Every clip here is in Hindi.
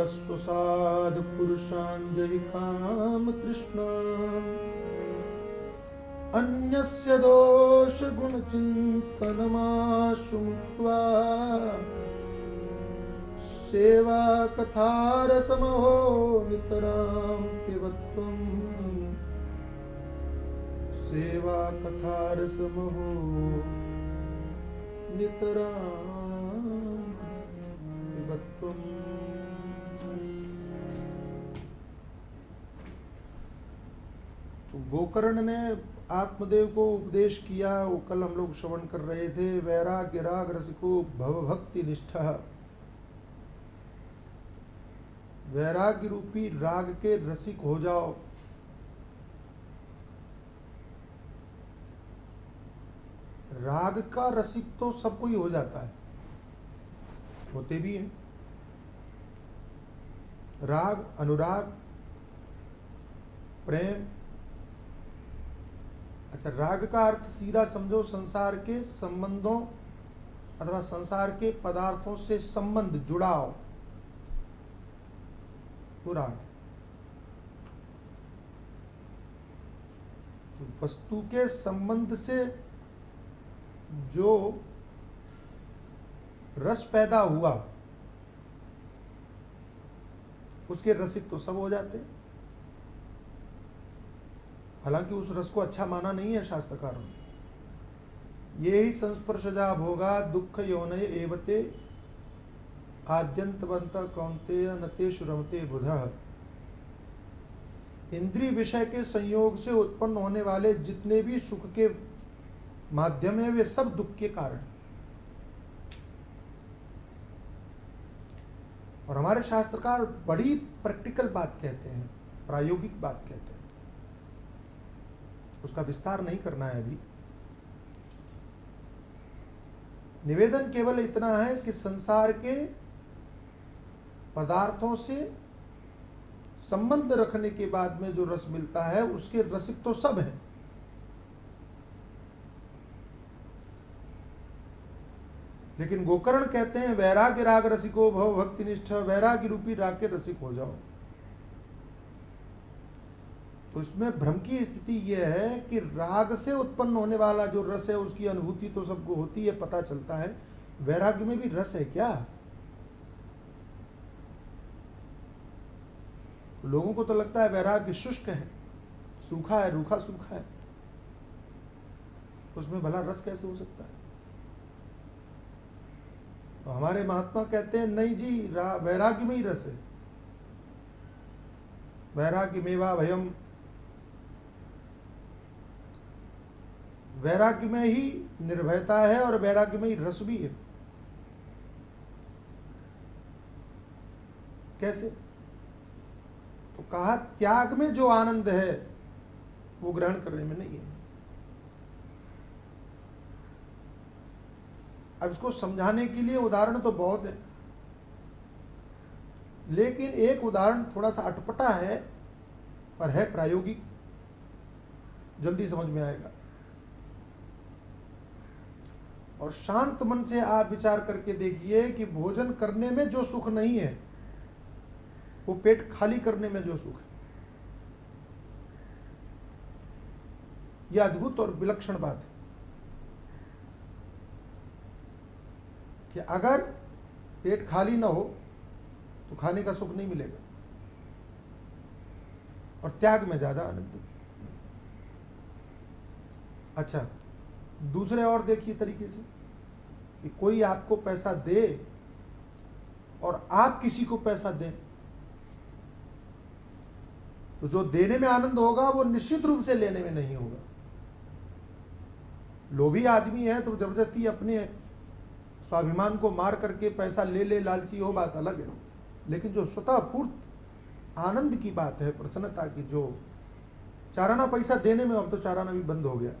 सेवस्वसाद पुरुषाञ्जहि काम कृष्ण अन्यस्य दोष गुण चिंतनमाशु मुक्त्वा सेवा कथारसमहो नितरां पिबत्वम् सेवा कथारसमहो नितरां पिबत्वम्। तो गोकर्ण ने आत्मदेव को उपदेश किया, वो कल हम लोग श्रवण कर रहे थे। वैराग्य राग रसिको भवभक्ति निष्ठा, वैराग्य रूपी राग के रसिक हो जाओ। राग का रसिक तो सबको ही हो जाता है, होते भी हैं। राग, अनुराग, प्रेम। अच्छा, राग का अर्थ सीधा समझो संसार के संबंधों अथवा संसार के पदार्थों से संबंध, जुड़ाव, तो राग। तो वस्तु के संबंध से जो रस पैदा हुआ उसके रसिक तो सब हो जाते हैं। हालांकि उस रस को अच्छा माना नहीं है शास्त्रकारों ने। ये ही संस्पर्शजा भोगा दुख यौनय एवते आद्यंतवंत कौन्तेय नतेषु रमते बुधः। इंद्रिय विषय के संयोग से उत्पन्न होने वाले जितने भी सुख के माध्यम है वे सब दुख के कारण। और हमारे शास्त्रकार बड़ी प्रैक्टिकल बात कहते हैं, प्रायोगिक बात कहते हैं। उसका विस्तार नहीं करना है अभी। निवेदन केवल इतना है कि संसार के पदार्थों से संबंध रखने के बाद में जो रस मिलता है उसके रसिक तो सब हैं। लेकिन गोकर्ण कहते हैं वैराग्य राग रसिको भव भक्ति निष्ठ, वैराग्य रूपी राग के रसिक हो जाओ। तो इसमें भ्रम की स्थिति यह है कि राग से उत्पन्न होने वाला जो रस है उसकी अनुभूति तो सबको होती है, पता चलता है। वैराग्य में भी रस है क्या? लोगों को तो लगता है वैराग्य शुष्क है, सूखा है, रूखा सूखा है। उसमें भला रस कैसे हो सकता है? तो हमारे महात्मा कहते हैं नहीं जी, वैराग्य में ही रस है। वैराग्य मेवा भयम, वैराग्य में ही निर्भयता है और वैराग्य में ही रस भी है। कैसे? तो कहा त्याग में जो आनंद है वो ग्रहण करने में नहीं है। अब इसको समझाने के लिए उदाहरण तो बहुत है, लेकिन एक उदाहरण थोड़ा सा अटपटा है पर है प्रायोगिक, जल्दी समझ में आएगा। और शांत मन से आप विचार करके देखिए कि भोजन करने में जो सुख नहीं है वो पेट खाली करने में जो सुख है, यह अद्भुत और विलक्षण बात है कि अगर पेट खाली ना हो तो खाने का सुख नहीं मिलेगा। और त्याग में ज्यादा आनंद। अच्छा, दूसरे और देखिए तरीके से कि कोई आपको पैसा दे और आप किसी को पैसा दें, तो जो देने में आनंद होगा वो निश्चित रूप से लेने में नहीं होगा। लोभी आदमी है तो जबरदस्ती अपने स्वाभिमान को मार करके पैसा ले ले, लालची हो, बात अलग है। लेकिन जो स्वतः पूर्त आनंद की बात है, प्रसन्नता की, जो चाराना पैसा देने में, अब तो चाराना भी बंद हो गया,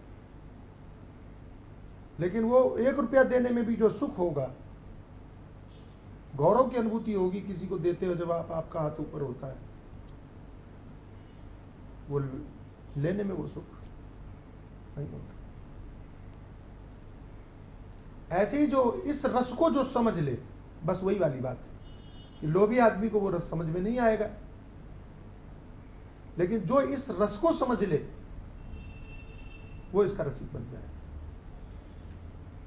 लेकिन वो 1 रुपया देने में भी जो सुख होगा, गौरव की अनुभूति होगी किसी को देते हो जब आपका हाथ ऊपर होता है, वो लेने में वो सुख नहीं होता। ऐसे ही जो इस रस को जो समझ ले, बस वही वाली बात है। कि लोभी आदमी को वो रस समझ में नहीं आएगा, लेकिन जो इस रस को समझ ले वो इसका रसिक बन जाए।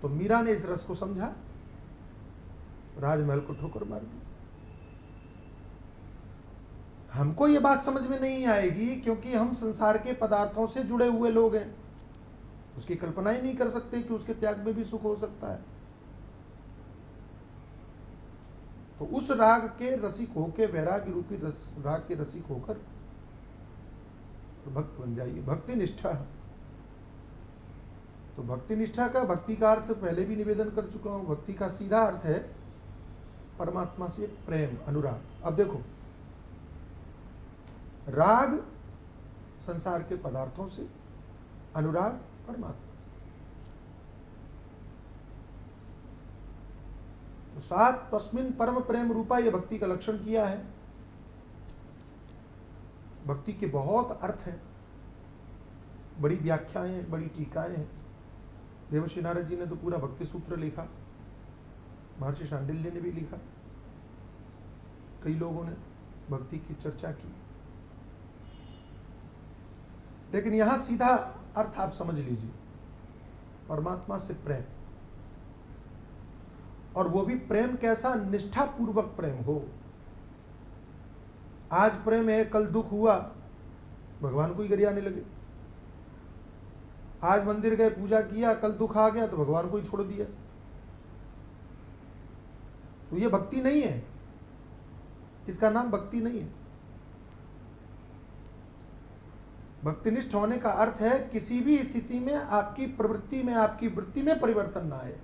तो मीरा ने इस रस को समझा, राजमहल को ठोकर मार दी। हमको ये बात समझ में नहीं आएगी क्योंकि हम संसार के पदार्थों से जुड़े हुए लोग हैं, उसकी कल्पना ही नहीं कर सकते कि उसके त्याग में भी सुख हो सकता है। तो उस राग के रसिक होकर, वैराग्य रूपी राग के रसिक होकर भक्त बन जाइए। भक्ति निष्ठा। तो भक्ति निष्ठा का, भक्ति का अर्थ पहले भी निवेदन कर चुका हूं। भक्ति का सीधा अर्थ है परमात्मा से प्रेम, अनुराग। अब देखो, राग संसार के पदार्थों से, अनुराग परमात्मा से। तो सात तस्मिन परम प्रेम रूपा, यह भक्ति का लक्षण किया है। भक्ति के बहुत अर्थ हैं, बड़ी व्याख्याएं हैं, बड़ी टीकाएं हैं। देवर्षि नारद जी ने तो पूरा भक्ति सूत्र लिखा, महर्षि शांडिल्य ने भी लिखा, कई लोगों ने भक्ति की चर्चा की। लेकिन यहां सीधा अर्थ आप समझ लीजिए, परमात्मा से प्रेम, और वो भी प्रेम कैसा? निष्ठा पूर्वक प्रेम हो। आज प्रेम है, कल दुख हुआ, भगवान को ही गरियाने लगे। आज मंदिर गए, पूजा किया, कल दुख आ गया तो भगवान को ही छोड़ दिया। तो ये भक्ति नहीं है, इसका नाम भक्ति नहीं है। भक्तिनिष्ठ होने का अर्थ है किसी भी स्थिति में आपकी प्रवृत्ति में, आपकी वृत्ति में परिवर्तन ना आए।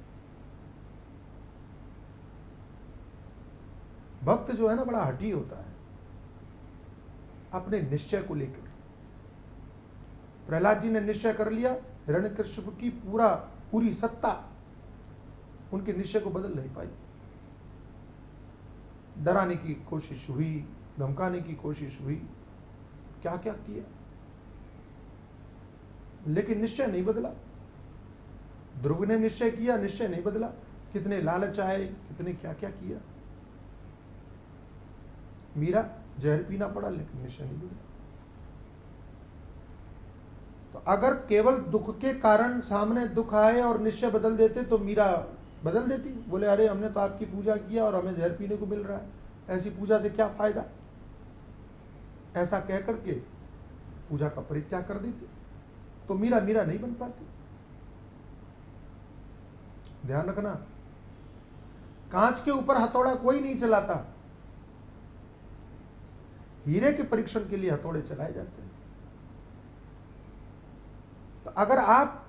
भक्त जो है ना, बड़ा हठी होता है अपने निश्चय को लेकर। प्रहलाद जी ने निश्चय कर लिया, हिरण्यकश्यप की पूरी सत्ता उनके निश्चय को बदल नहीं पाई। डराने की कोशिश हुई, धमकाने की कोशिश हुई, क्या क्या किया, लेकिन निश्चय नहीं बदला। ध्रुव ने निश्चय किया, निश्चय नहीं बदला। कितने लालच आए, कितने क्या क्या किया। मीरा जहर पीना पड़ा, लेकिन निश्चय नहीं बदला। तो अगर केवल दुख के कारण सामने दुख आए और निश्चय बदल देते तो मीरा बदल देती। बोले अरे हमने तो आपकी पूजा किया और हमें जहर पीने को मिल रहा है, ऐसी पूजा से क्या फायदा। ऐसा कह करके पूजा का परित्याग कर देती। तो मीरा नहीं बन पाती। ध्यान रखना, कांच के ऊपर हथौड़ा कोई नहीं चलाता, हीरे के परीक्षण के लिए हथौड़े चलाए जाते हैं। तो अगर आप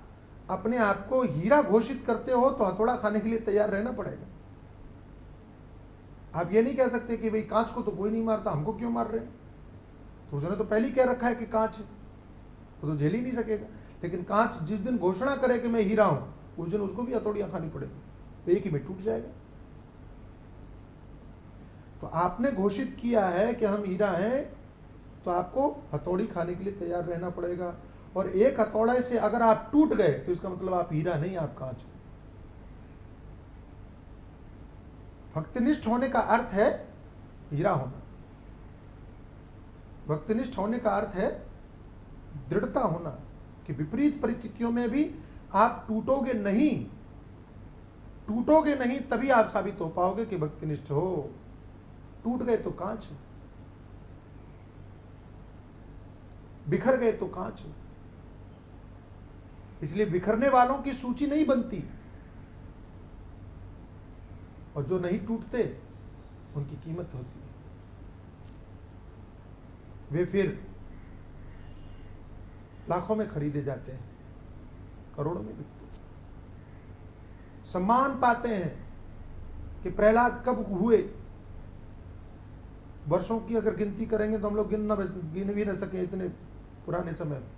अपने आप को हीरा घोषित करते हो तो हथौड़ा खाने के लिए तैयार रहना पड़ेगा। आप ये नहीं कह सकते कि भाई कांच को तो कोई नहीं मारता, हमको क्यों मार रहे हैं। तो उसने तो पहले ही कह रखा है कि कांच है, वो तो झेल ही नहीं सकेगा। लेकिन कांच जिस दिन घोषणा करे कि मैं हीरा हूं, उस दिन उसको भी हथौड़ियां खानी पड़ेगी, तो एक ही में टूट जाएगा। तो आपने घोषित किया है कि हम हीरा हैं, तो आपको हथौड़ी खाने के लिए तैयार रहना पड़ेगा। और एक हथौड़े से अगर आप टूट गए तो इसका मतलब आप हीरा नहीं, आप कांच। भक्तिनिष्ठ होने का अर्थ है हीरा होना। भक्तिनिष्ठ होने का अर्थ है दृढ़ता होना, कि विपरीत परिस्थितियों में भी आप टूटोगे नहीं, तभी आप साबित हो पाओगे कि भक्तिनिष्ठ हो। टूट गए तो कांच हो, बिखर गए तो कांच हो। इसलिए बिखरने वालों की सूची नहीं बनती, और जो नहीं टूटते उनकी कीमत होती है। वे फिर लाखों में खरीदे जाते हैं, करोड़ों में बिकते हैं। सम्मान पाते हैं कि प्रहलाद कब हुए। वर्षों की अगर गिनती करेंगे तो हम लोग गिन भी न सके इतने पुराने समय में।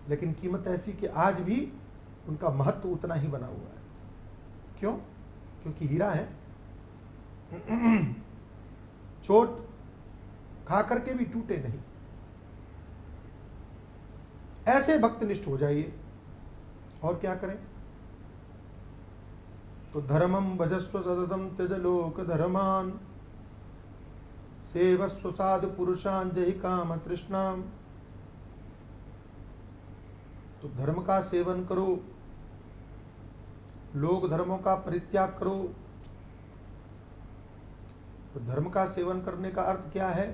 लेकिन कीमत ऐसी कि आज भी उनका महत्व उतना ही बना हुआ है। क्यों? क्योंकि हीरा है। चोट खा करके भी टूटे नहीं। ऐसे भक्तनिष्ठ हो जाइए। और क्या करें? तो धर्मम भजस्व सततम त्यज लोक धर्मान सेवस्व साधु पुरुषान जय काम तृष्णाम। तो धर्म का सेवन करो, लोक धर्मों का परित्याग करो। तो धर्म का सेवन करने का अर्थ क्या है?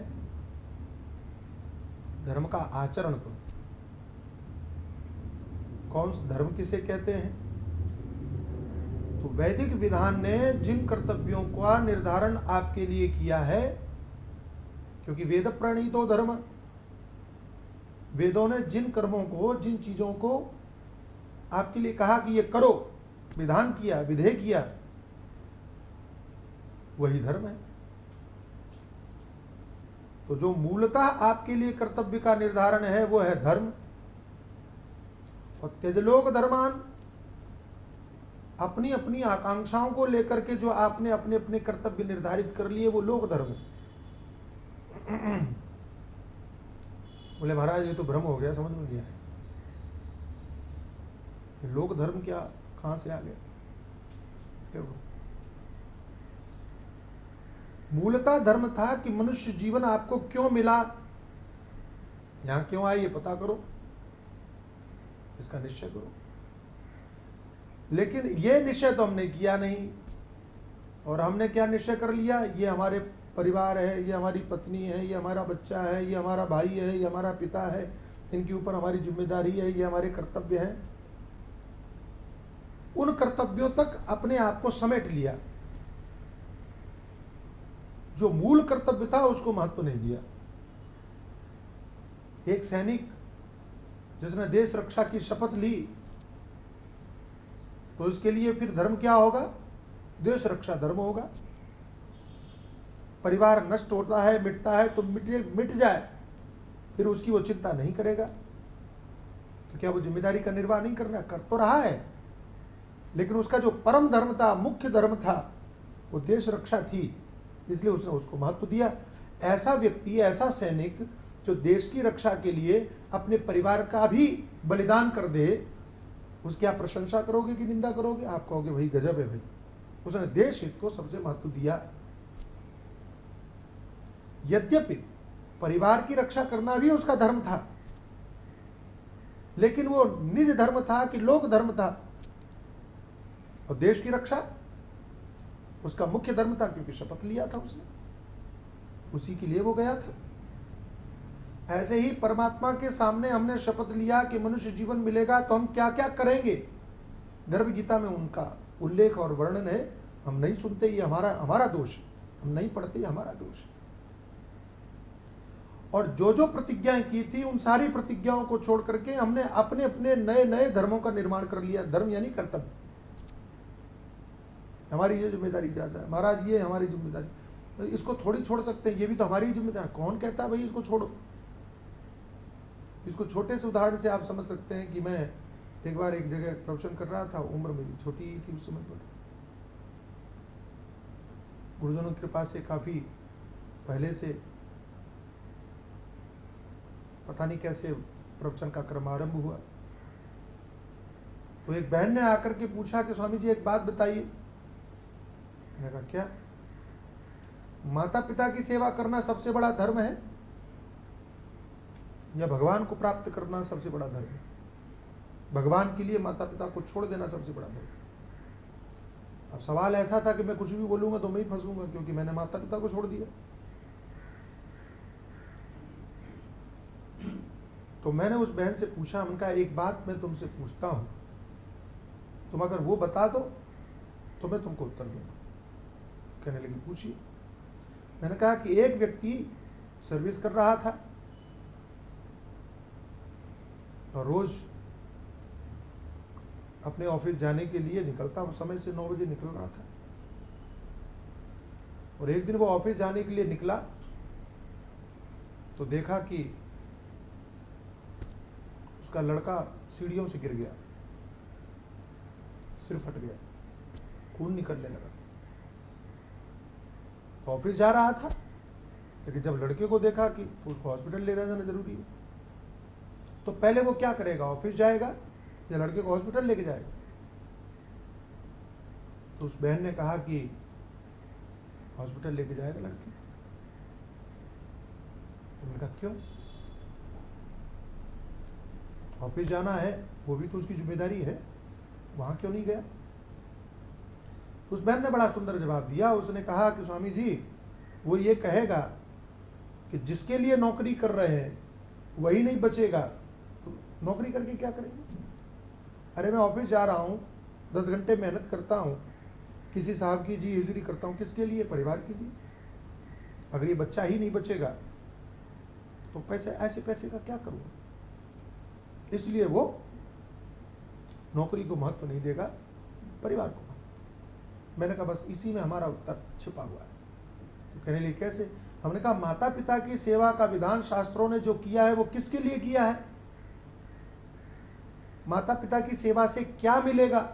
धर्म का आचरण करो। कौन सा धर्म किसे कहते हैं? तो वैदिक विधान ने जिन कर्तव्यों का निर्धारण आपके लिए किया है, क्योंकि वेद प्रणीतो धर्म, वेदों ने जिन कर्मों को, जिन चीजों को आपके लिए कहा कि ये करो, विधान किया, विधेय किया, वही धर्म है। तो जो मूलतः आपके लिए कर्तव्य का निर्धारण है वो है धर्म। और त्यजलोक धर्मान, अपनी अपनी आकांक्षाओं को लेकर के जो आपने अपने अपने कर्तव्य निर्धारित कर लिए वो लोक धर्म है। बोले महाराज ये तो भ्रम हो गया, समझ में नहीं आया, लोक धर्म क्या, कहां से आ गया? देखो, मूलतः धर्म था कि मनुष्य जीवन आपको क्यों मिला, यहां क्यों आए, ये पता करो, इसका निश्चय करो। लेकिन ये निश्चय तो हमने किया नहीं। और हमने क्या निश्चय कर लिया? ये हमारे परिवार है, ये हमारी पत्नी है, ये हमारा बच्चा है, ये हमारा भाई है, ये हमारा पिता है, इनके ऊपर हमारी जिम्मेदारी है, ये हमारे कर्तव्य हैं। उन कर्तव्यों तक अपने आप को समेट लिया, जो मूल कर्तव्य था उसको महत्व नहीं दिया। एक सैनिक जिसने देश रक्षा की शपथ ली, तो उसके लिए फिर धर्म क्या होगा? देश रक्षा धर्म होगा। परिवार नष्ट होता है, मिटता है, तो मिट जाए, फिर उसकी वो चिंता नहीं करेगा। तो क्या वो जिम्मेदारी का निर्वाह नहीं करना? कर तो रहा है, लेकिन उसका जो परम धर्म था, मुख्य धर्म था, वो देश रक्षा थी, इसलिए उसने उसको महत्व दिया। ऐसा व्यक्ति, ऐसा सैनिक जो देश की रक्षा के लिए अपने परिवार का भी बलिदान कर दे, उसकी आप प्रशंसा करोगे कि निंदा करोगे? आप कहोगे भाई गजब है भाई, उसने देश हित को सबसे महत्व दिया। यद्यपि परिवार की रक्षा करना भी उसका धर्म था, लेकिन वो निज धर्म था कि लोक धर्म था। और देश की रक्षा उसका मुख्य धर्म था, क्योंकि शपथ लिया था उसने, उसी के लिए वो गया था। ऐसे ही परमात्मा के सामने हमने शपथ लिया कि मनुष्य जीवन मिलेगा तो हम क्या क्या करेंगे। गर्भ गीता में उनका उल्लेख और वर्णन है, हम नहीं सुनते, ये हमारा दोष है, हम नहीं पढ़ते, ये हमारा दोष है। और जो जो प्रतिज्ञाएं की थी, उन सारी प्रतिज्ञाओं को छोड़ करके हमने अपने अपने नए नए धर्मों का निर्माण कर लिया। धर्म यानी कर्तव्य, हमारी ये जिम्मेदारी ज्यादा है महाराज, ये हमारी जिम्मेदारी, इसको थोड़ी छोड़ सकते हैं, ये भी तो हमारी जिम्मेदारी। कौन कहता है भाई इसको छोड़ो? इसको छोटे से उदाहरण से आप समझ सकते हैं कि मैं एक बार एक जगह प्रवचन कर रहा था, उम्र मेरी छोटी ही थी उस समय पर। गुरुजनों की कृपा से काफी पहले से, पता नहीं कैसे प्रवचन का क्रम आरंभ हुआ। तो एक बहन ने आकर के पूछा कि स्वामी जी एक बात बताइए। मैंने कहा क्या? माता पिता की सेवा करना सबसे बड़ा धर्म है या भगवान को प्राप्त करना सबसे बड़ा धर्म है? भगवान के लिए माता पिता को छोड़ देना सबसे बड़ा धर्म है। अब सवाल ऐसा था कि मैं कुछ भी बोलूंगा तो मैं ही फंसूंगा, क्योंकि मैंने माता पिता को छोड़ दिया। तो मैंने उस बहन से पूछा, उनका एक बात मैं तुमसे पूछता हूं, तुम अगर वो बता दो तो मैं तुमको उत्तर दूंगा। कहने लगी पूछिए। मैंने कहा कि एक व्यक्ति सर्विस कर रहा था और रोज अपने ऑफिस जाने के लिए निकलता, वो समय से 9 बजे निकल रहा था। और एक दिन वो ऑफिस जाने के लिए निकला तो देखा कि उसका लड़का सीढ़ियों से गिर गया, सिर फट गया, खून निकलने लगा। ऑफिस जा रहा था, लेकिन जब लड़के को देखा कि तो उसको हॉस्पिटल ले जाना जरूरी है, तो पहले वो क्या करेगा? ऑफिस जाएगा या लड़के को हॉस्पिटल लेके जाएगा? तो उस बहन ने कहा कि हॉस्पिटल लेके जाएगा लड़की। तो मैंने कहा क्यों? ऑफिस जाना है, वो भी तो उसकी जिम्मेदारी है, वहां क्यों नहीं गया? उस बहन ने बड़ा सुंदर जवाब दिया। उसने कहा कि स्वामी जी, वो ये कहेगा कि जिसके लिए नौकरी कर रहे हैं वही नहीं बचेगा, तो नौकरी करके क्या करेंगे? अरे मैं ऑफिस जा रहा हूँ, 10 घंटे मेहनत करता हूँ, किसी साहब की जी हजूरी करता हूँ, किसके लिए? परिवार के लिए। अगर ये बच्चा ही नहीं बचेगा तो पैसे, ऐसे पैसे का क्या करूँगा? इसलिए वो नौकरी को महत्व नहीं देगा, परिवार को। मैंने कहा बस इसी में हमारा उत्तर छिपा हुआ है। तो कहने लगे कैसे? हमने कहा माता पिता की सेवा का विधान शास्त्रों ने जो किया है वो किसके लिए किया है? माता पिता की सेवा से क्या मिलेगा,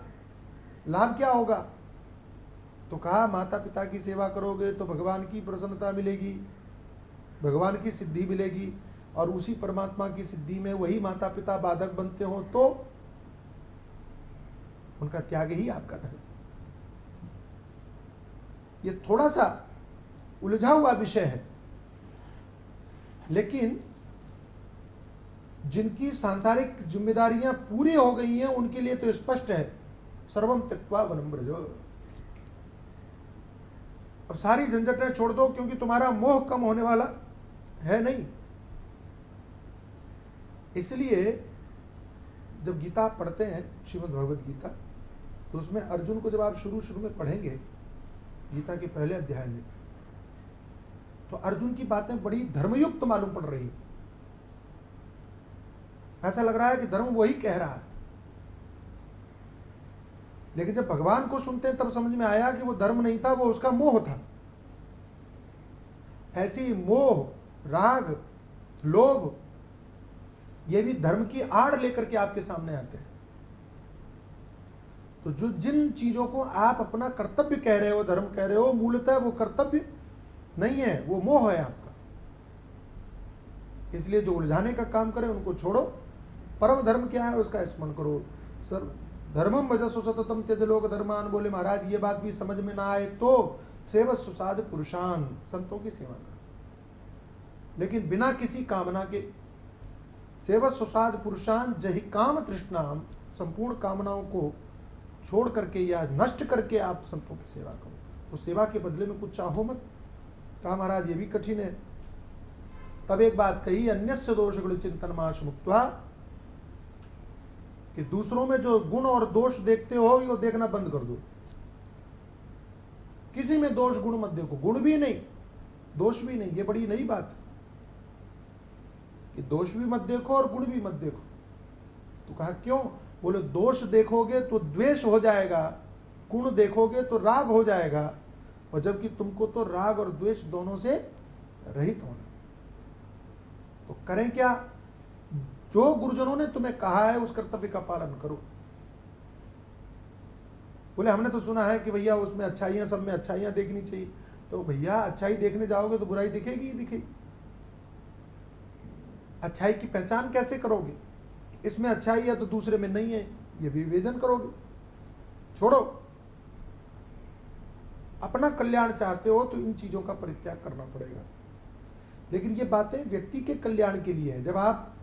लाभ क्या होगा? तो कहा माता पिता की सेवा करोगे तो भगवान की प्रसन्नता मिलेगी, भगवान की सिद्धि मिलेगी, और उसी परमात्मा की सिद्धि में वही माता पिता बाधक बनते हो तो उनका त्याग ही आपका धर्म। ये थोड़ा सा उलझा हुआ विषय है, लेकिन जिनकी सांसारिक जिम्मेदारियां पूरी हो गई हैं उनके लिए तो स्पष्ट है, सर्वम त्यक्त्वा वनं व्रज। अब सारी झंझटें छोड़ दो, क्योंकि तुम्हारा मोह कम होने वाला है नहीं। इसलिए जब गीता आप पढ़ते हैं, श्रीमद् भगवद गीता, तो उसमें अर्जुन को जब आप शुरू में पढ़ेंगे गीता के पहले अध्याय में, तो अर्जुन की बातें बड़ी धर्मयुक्त मालूम पड़ रही। ऐसा लग रहा है कि धर्म वही कह रहा है, लेकिन जब भगवान को सुनते हैं तब समझ में आया कि वो धर्म नहीं था, वो उसका मोह था। ऐसी मोह, राग, लोभ, ये भी धर्म की आड़ लेकर के आपके सामने आते हैं। तो जो जिन चीजों को आप अपना कर्तव्य कह रहे हो, धर्म कह रहे हो, मूलतः वो कर्तव्य नहीं है, वो मोह है आपका। इसलिए जो उलझाने का काम करे उनको छोड़ो। परम धर्म क्या है उसका स्मरण करो। सर धर्मम भजस्व सततम त्यज लोक धर्मान। बोले महाराज ये बात भी समझ में ना आए तो सेवस्व साध पुरुषान, संतों की सेवा करो, लेकिन बिना किसी कामना के। सेवस्व साध पुरुषान जहि काम तृष्णाम, संपूर्ण कामनाओं को छोड़ करके या नष्ट करके आप संतों की सेवा करो। तो सेवा के बदले में कुछ चाहो मत। कहा महाराज ये भी कठिन है। तब एक बात कही, अन्यस्य दोष गुण चिंतन माश मुक्त्वा, कि दूसरों में जो गुण और दोष देखते हो वो देखना बंद कर दो। किसी में दोष गुण मत देखो, गुण भी नहीं दोष भी नहीं। ये बड़ी नई बात है कि दोष भी मत देखो और गुण भी मत देखो। तो कहा क्यों? बोले दोष देखोगे तो द्वेष हो जाएगा, गुण देखोगे तो राग हो जाएगा, और जबकि तुमको तो राग और द्वेष दोनों से रहित होना। तो करें क्या? जो गुरुजनों ने तुम्हें कहा है उस कर्तव्य का पालन करो। बोले हमने तो सुना है कि भैया उसमें अच्छाइयां, सब में अच्छाइयां देखनी चाहिए। तो भैया अच्छाई देखने जाओगे तो बुराई दिखेगी ही दिखेगी। अच्छाई की पहचान कैसे करोगे? इसमें अच्छाई है तो दूसरे में नहीं है, ये विवेचन करोगे। छोड़ो, अपना कल्याण चाहते हो तो इन चीजों का परित्याग करना पड़ेगा। लेकिन ये बातें व्यक्ति के कल्याण के लिए है। जब आप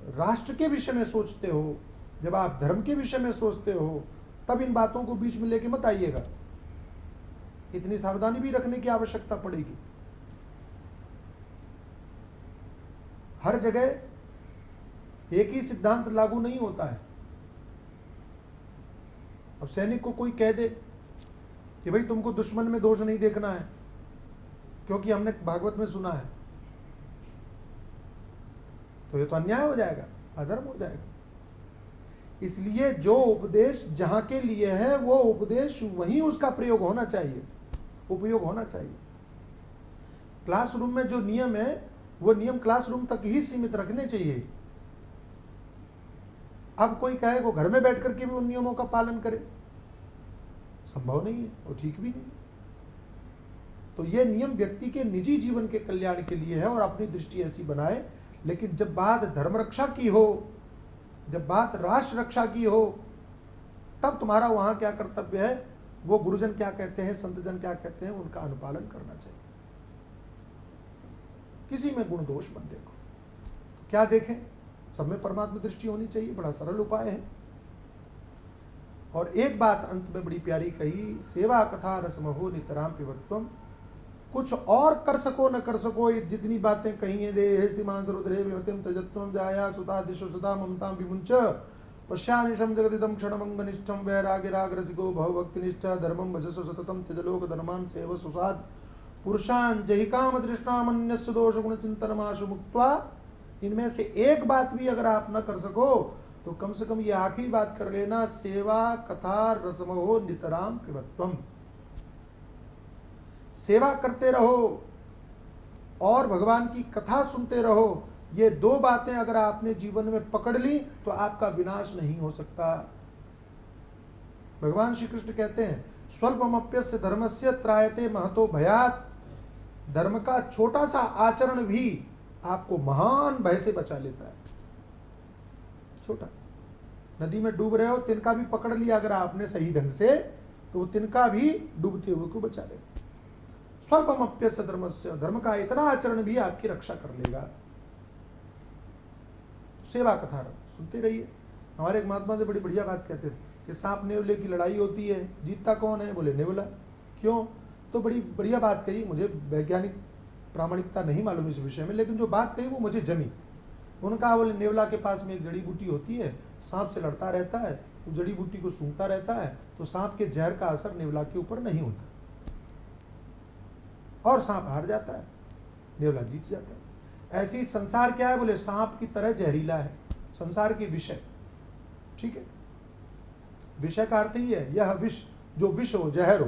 राष्ट्र के विषय में सोचते हो, जब आप धर्म के विषय में सोचते हो, तब इन बातों को बीच में लेके मत आइएगा। इतनी सावधानी भी रखने की आवश्यकता पड़ेगी। हर जगह एक ही सिद्धांत लागू नहीं होता है। अब सैनिक को कोई कह दे कि भाई तुमको दुश्मन में दोष नहीं देखना है क्योंकि हमने भागवत में सुना है, तो ये तो अन्याय हो जाएगा, अधर्म हो जाएगा। इसलिए जो उपदेश जहां के लिए है वो उपदेश वहीं उसका प्रयोग होना चाहिए, उपयोग होना चाहिए। क्लासरूम में जो नियम है वो नियम क्लासरूम तक ही सीमित रखने चाहिए। अब कोई कहे को घर में बैठ करके भी उन नियमों का पालन करे, संभव नहीं है, वो ठीक भी नहीं। तो ये नियम व्यक्ति के निजी जीवन के कल्याण के लिए है और अपनी दृष्टि ऐसी बनाए। लेकिन जब बात धर्म रक्षा की हो, जब बात राष्ट्र रक्षा की हो, तब तुम्हारा वहां क्या कर्तव्य है? वो गुरुजन क्या कहते हैं, संतजन क्या कहते हैं, उनका अनुपालन करना चाहिए। किसी में गुण दोष मत देखो। क्या देखें? सब में परमात्मा दृष्टि होनी चाहिए। बड़ा सरल उपाय है। और एक बात अंत में बड़ी प्यारी कही, सेवा कथा रसमहो नितराम पिबत्वम। कुछ और कर सको न कर सको, ये जितनी बातें कही हैं, देहस्तिमान सरोदरे विमतिम तजत्वम जाया सुता दिशो सुता ममताम विमुंच पश्यानिशम जगदिदम क्षणमंगनिष्ठम वैरागिराग रसिको भवभक्तिनिष्ठा धर्मम भजसो सततम त्यजलोक धर्मान सेव सुसाद पुरुषान जहि काम तृष्णामन्यस्य दोष गुण चिंतनमाशु मुक्त्वा। इनमें से एक बात भी अगर आप न कर सको तो कम से कम ये आखिरी बात कर लेना, सेवा कथा रसमहो नितराम पिबत्वम। सेवा करते रहो और भगवान की कथा सुनते रहो। ये दो बातें अगर आपने जीवन में पकड़ ली तो आपका विनाश नहीं हो सकता। भगवान श्री कृष्ण कहते हैं, स्वल्पमप्यस्य धर्मस्य त्रायते महतो भयात्। धर्म का छोटा सा आचरण भी आपको महान भय से बचा लेता है। छोटा, नदी में डूब रहे हो, तिनका भी पकड़ लिया अगर आपने सही ढंग से, तो वो तिनका भी डूबते हुए को बचा लेगा। स्वल्पमप्यस्य धर्मस्य, धर्म का इतना आचरण भी आपकी रक्षा कर लेगा। सेवा कथा सुनते रहिए। हमारे एक महात्मा से बड़ी बढ़िया बात कहते थे कि सांप नेवले की लड़ाई होती है, जीतता कौन है? बोले नेवला। क्यों? तो बड़ी बढ़िया बात कही। मुझे वैज्ञानिक प्रामाणिकता नहीं मालूम इस विषय में, लेकिन जो बात कही वो मुझे जमी। उन्होंने कहा, बोले नेवला के पास में एक जड़ी बूटी होती है, सांप से लड़ता रहता है, तो जड़ी बूटी को सूंघता रहता है, तो सांप के जहर का असर नेवला के ऊपर नहीं होता और सांप हार जाता है, नेवला जीत जाता है। ऐसे ही संसार क्या है? बोले सांप की तरह जहरीला है संसार के विषय। ठीक है, विषय का अर्थ ही है यह विष, जो विष हो, जहर हो।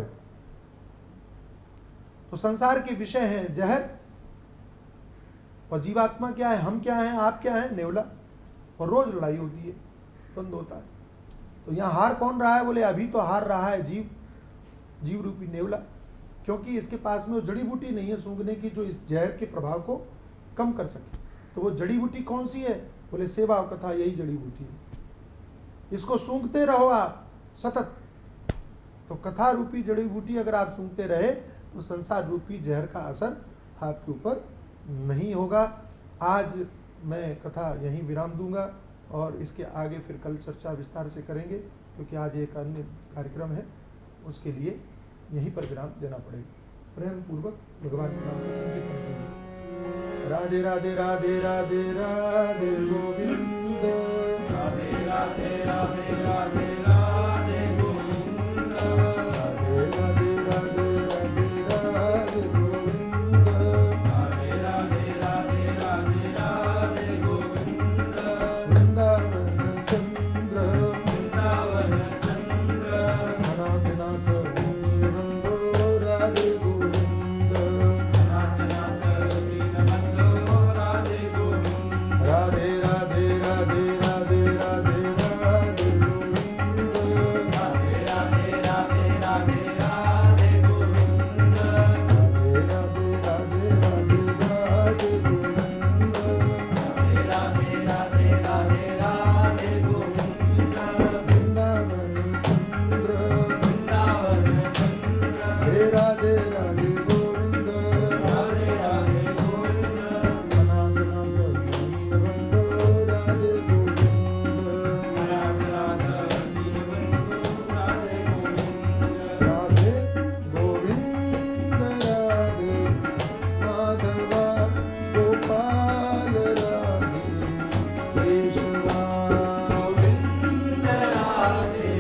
तो संसार के विषय हैं जहर, और जीवात्मा क्या है? हम क्या हैं? आप क्या हैं? नेवला। और रोज लड़ाई होती है, द्वंद्व होता है। तो यहां हार कौन रहा है? बोले अभी तो हार रहा है जीव, जीव रूपी नेवला, क्योंकि इसके पास में वो जड़ी बूटी नहीं है सूंघने की जो इस जहर के प्रभाव को कम कर सके। तो वो जड़ी बूटी कौन सी है? बोले सेवा और कथा, यही जड़ी बूटी है। इसको सूंघते रहो आप सतत। तो कथा रूपी जड़ी बूटी अगर आप सूंघते रहे तो संसार रूपी जहर का असर आपके ऊपर नहीं होगा। आज मैं कथा यहीं विराम दूंगा और इसके आगे फिर कल चर्चा विस्तार से करेंगे, क्योंकि आज एक अन्य कार्यक्रम है, उसके लिए यहीं पर विराम देना पड़ेगा। प्रेम पूर्वक भगवान के नाम का संकीर्तन कीजिए। राधे राधे राधे राधे राधे गोविंद, राधे राधे राधे राधे राधे गोविंद, राधे राधे राधे राधे राधे गोविंद, राधे राधे राधे राधे राधे गोविंद। वृंदावन चंद्र वृंदावन चंद्र अनाथनाथ दीनबंधो राधे गोविंद, अनाथनाथ दीनबंधो राधे गोविंद, राधे राधे राधे राधे राधे राधे गोविंद, राधे राधे राधे राधे राधे गोविंद, राधे राधे राधे राधे राधे गोविंद, राधे राधे राधे राधे राधे गोविंद। वृंदावन चंद्र वृंदावन चंद्र हे राधे राधे गोविंद, राधे राधे गोविंद, अनाथनाथ दीनबंधो राधे गोविंद, अनाथनाथ दीनबंधो राधे गोविंद, राधे गोविंद राधे माधवा गोपाल राधे केशवा, गोविंद राधे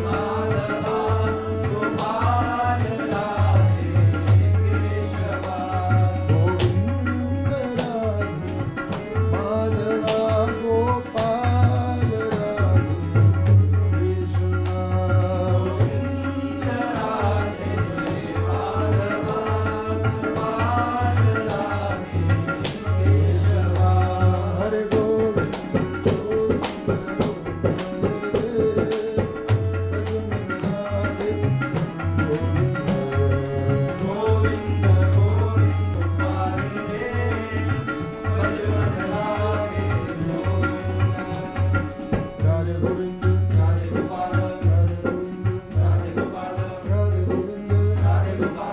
माधवा गोपाल राधे दुकान